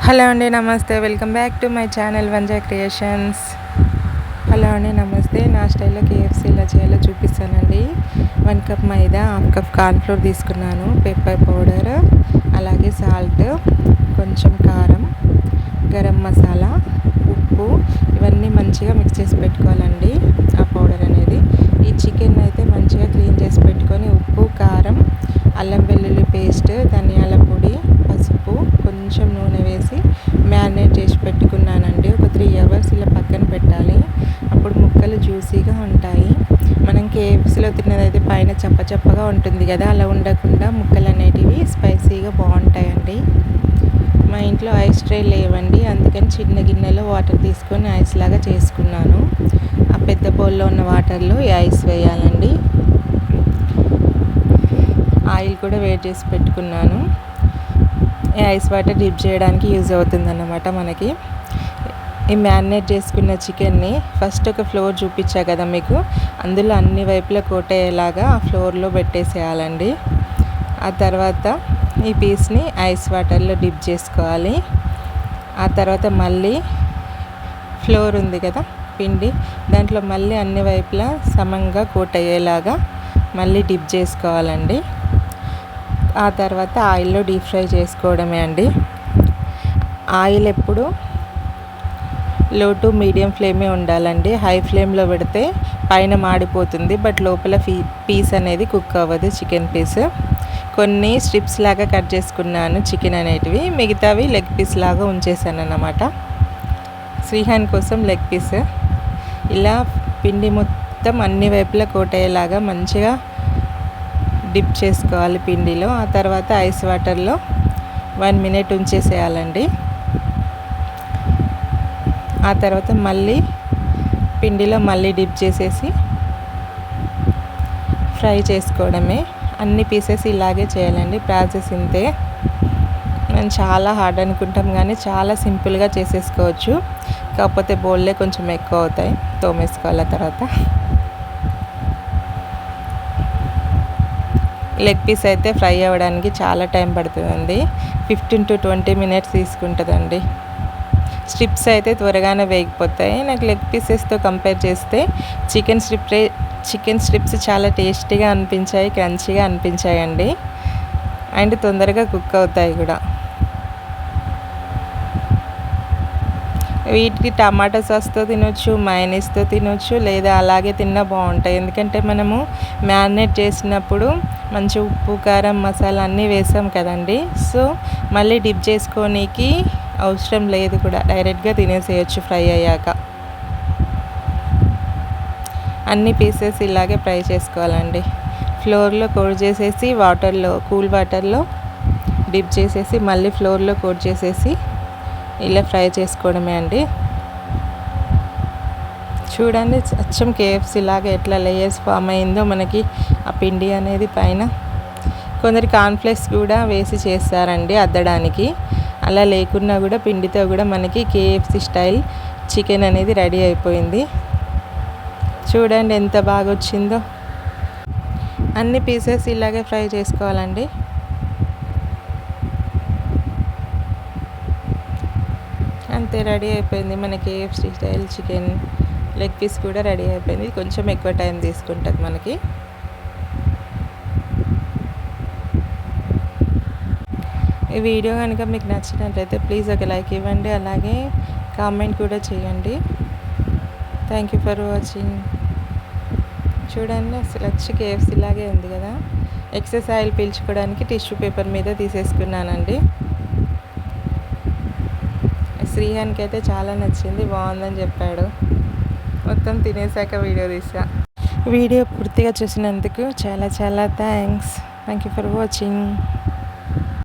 Hello అండి, నమస్తే. Welcome back to my channel Vanja creations. Hello అండి, నమస్తే. నా స్టైల్లో కేఎఫ్సీ ఎలా చేయాలో చూపిస్తానండి. 1 కప్ మైదా, 1/2 కప్ కార్న్ఫ్లోర్ తీసుకున్నాను, పెప్పర్ పౌడర్, అలాగే సాల్ట్, కొంచెం కారం, గరం మసాలా, ఉప్పు, ఇవన్నీ మంచిగా మిక్స్ చేసి పెట్టుకోవాలండి. ఆ పౌడర్ అనేది ఈ చికెన్ అయితే మంచిగా క్లీన్ చేసి పెట్టుకొని ఉప్పు, కారం, అల్లం వెల్లుల్లి పేస్ట్, ధనియాల పొడి, పసుపు, కొంచెం నూనె వేసి మ్యారినేట్ చేసి పెట్టుకున్నానండి. ఒక 3 అవర్స్ ఇలా పక్కన పెట్టాలి. అప్పుడు ముక్కలు జ్యూసీగా ఉంటాయి. మనం కేఎఫ్సీలో తిన్నదైతే పైన చప్పచప్పగా ఉంటుంది కదా, అలా ఉండకుండా ముక్కలు అనేటివి స్పైసీగా బాగుంటాయండి. మా ఇంట్లో ఐస్ ట్రే లేవండి, అందుకని చిన్న గిన్నెలో వాటర్ తీసుకొని ఐస్ లాగా చేసుకున్నాను. ఆ పెద్ద బౌల్లో ఉన్న వాటర్లో ఈ ఐస్ వేయాలండి. ఆయిల్ కూడా వేడి చేసి పెట్టుకున్నాను. ఈ ఐస్ వాటర్ డిప్ చేయడానికి యూజ్ అవుతుందన్నమాట మనకి. ఈ మ్యారినేట్ చేసుకున్న చికెన్ని ఫస్ట్ ఒక ఫ్లోర్ చూపించా కదా మీకు, అందులో అన్ని వైపులా కోట్ అయ్యేలాగా ఆ ఫ్లోర్లో పెట్టేసేయాలండి. ఆ తర్వాత ఈ పీస్ని ఐస్ వాటర్లో డిప్ చేసుకోవాలి. ఆ తర్వాత మళ్ళీ ఫ్లోర్ ఉంది కదా పిండి, దాంట్లో మళ్ళీ అన్ని వైపులా సమంగా కోట్ అయ్యేలాగా మళ్ళీ డిప్ చేసుకోవాలండి. ఆ తర్వాత ఆయిల్లో డీప్ ఫ్రై చేసుకోవడమే అండి. ఆయిల్ ఎప్పుడు లో టు మీడియం ఫ్లేమే ఉండాలండి. హై ఫ్లేమ్లో పెడితే పైన మాడిపోతుంది, బట్ లోపల పీస్ అనేది కుక్ అవ్వదు, చికెన్ పీస్. కొన్ని స్ట్రిప్స్ లాగా కట్ చేసుకున్నాను చికెన్ అనేటివి, మిగతావి లెగ్ పీస్ లాగా ఉంచేసాను అన్నమాట. శ్రీహాన్ కోసం లెగ్ పీస్. ఇలా పిండి మొత్తం అన్ని వైపులా కోట్ అయ్యేలాగా మంచిగా డిప్ చేసుకోవాలి పిండిలో. ఆ తర్వాత ఐస్ వాటర్లో 1 మినిట్ ఉంచేసేయాలండి. ఆ తర్వాత మళ్ళీ పిండిలో మళ్ళీ డిప్ చేసేసి ఫ్రై చేసుకోవడమే. అన్ని పీసెస్ ఇలాగే చేయాలండి. ప్రాసెస్ ఇంతే. మనం చాలా హార్డ్ అనుకుంటాం కానీ చాలా సింపుల్గా చేసేసుకోవచ్చు. కాకపోతే బౌల్లే కొంచెం ఎక్కువ అవుతాయి, తోమేసుకోవాలి. తర్వాత లెగ్ పీస్ అయితే ఫ్రై అవ్వడానికి చాలా టైం పడుతుందండి. 15 to 20 మినిట్స్ తీసుకుంటుందండి. స్ట్రిప్స్ అయితే త్వరగానే వేగిపోతాయి. నాకు లెగ్ పీసెస్తో కంపేర్ చేస్తే చికెన్ స్ట్రిప్స్ చాలా టేస్టీగా అనిపించాయి, క్రంచీగా అనిపించాయండి. అండ్ తొందరగా కుక్ అవుతాయి కూడా. వీటికి టమాటా సాస్తో తినొచ్చు, మయోనీస్తో తినొచ్చు, లేదా అలాగే తిన్నా బాగుంటాయి. ఎందుకంటే మనము మ్యారినేట్ చేసినప్పుడు మంచి ఉప్పు, కారం, మసాలా అన్నీ వేసాం కదండి. సో మళ్ళీ డిప్ చేసుకోనికి అవసరం లేదు కూడా, డైరెక్ట్గా తినేసేయచ్చు ఫ్రై అయ్యాక. అన్ని పీసెస్ ఇలాగే ఫ్రై చేసుకోవాలండి. ఫ్లోర్లో కోట్ చేసేసి కూల్ వాటర్లో డిప్ చేసేసి మళ్ళీ ఫ్లోర్లో కోట్ చేసేసి ఇలా ఫ్రై చేసుకోవడమే అండి. చూడండి, అచ్చం కేఎఫ్సీ లాగా ఎట్లా లేయర్స్ ఫామ్ అయిందో మనకి ఆ పిండి అనేది పైన. కొందరు కార్న్ఫ్లేక్స్ కూడా వేసి చేస్తారండి అద్దడానికి. అలా లేకున్నా కూడా పిండితో కూడా మనకి కేఎఫ్సీ స్టైల్ చికెన్ అనేది రెడీ అయిపోయింది. చూడండి ఎంత బాగా వచ్చిందో. అన్ని పీసెస్ ఇలాగే ఫ్రై చేసుకోవాలండి. అంతే, రెడీ అయిపోయింది మన KFC style chicken leg piece కూడా రెడీ అయిపోయింది. కొంచెం ఎక్కువ టైం తీసుకుంటుంది మనకి. ఈ వీడియో కనుక మీకు నచ్చినట్లయితే ప్లీజ్ ఒక లైక్ ఇవ్వండి, అలాగే కామెంట్ కూడా చేయండి. Thank you for watching. చూడండి, అసలు వచ్చి కేఎఫ్సీ లాగే ఉంది కదా. ఎక్సెస్ ఆయిల్ పీల్చుకోవడానికి టిష్యూ పేపర్ మీద తీసేసుకున్నానండి. శ్రీహాన్కి అయితే చాలా నచ్చింది, బాగుందని చెప్పాడు. మొత్తం తినేసాక వీడియో తీసా. వీడియో పూర్తిగా చూసినందుకు చాలా చాలా thanks. Thank you for watching.